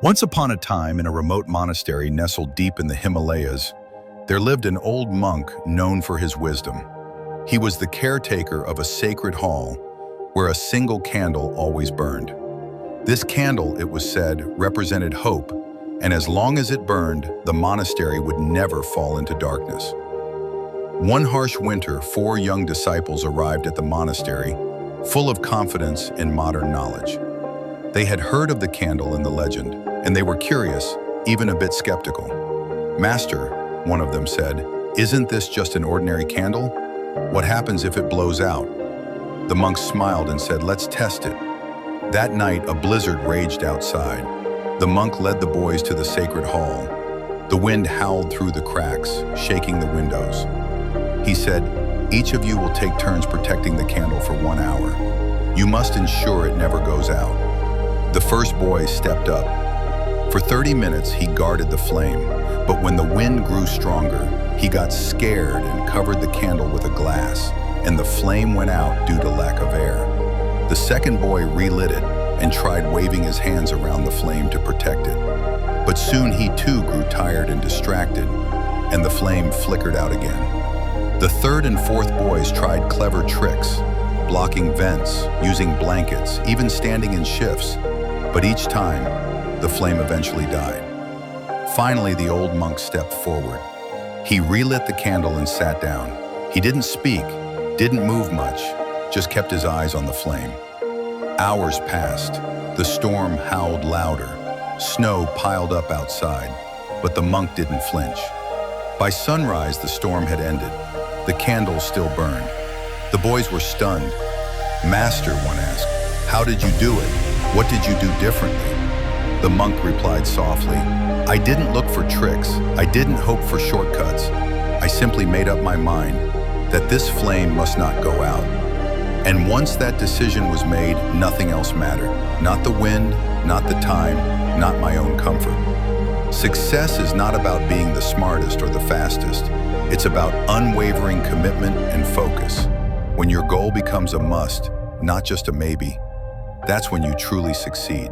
Once upon a time, in a remote monastery nestled deep in the Himalayas, there lived an old monk known for his wisdom. He was the caretaker of a sacred hall where a single candle always burned. This candle, it was said, represented hope, and as long as it burned, the monastery would never fall into darkness. One harsh winter, 4 young disciples arrived at the monastery, full of confidence and modern knowledge. They had heard of the candle and the legend, and they were curious, even a bit skeptical. "Master," one of them said, "isn't this just an ordinary candle? What happens if it blows out?" The monk smiled and said, "Let's test it." That night, a blizzard raged outside. The monk led the boys to the sacred hall. The wind howled through the cracks, shaking the windows. He said, "Each of you will take turns protecting the candle for 1 hour. You must ensure it never goes out." The first boy stepped up. For 30 minutes, he guarded the flame, but when the wind grew stronger, he got scared and covered the candle with a glass, and the flame went out due to lack of air. The second boy relit it and tried waving his hands around the flame to protect it. But soon he too grew tired and distracted, and the flame flickered out again. The third and fourth boys tried clever tricks, blocking vents, using blankets, even standing in shifts, but each time, the flame eventually died. Finally, the old monk stepped forward. He relit the candle and sat down. He didn't speak, didn't move much, just kept his eyes on the flame. Hours passed. The storm howled louder. Snow piled up outside, but the monk didn't flinch. By sunrise, the storm had ended. The candle still burned. The boys were stunned. "Master," one asked, "how did you do it? What did you do differently?" The monk replied softly, "I didn't look for tricks. I didn't hope for shortcuts. I simply made up my mind that this flame must not go out. And once that decision was made, nothing else mattered. Not the wind, not the time, not my own comfort." Success is not about being the smartest or the fastest. It's about unwavering commitment and focus. When your goal becomes a must, not just a maybe, that's when you truly succeed.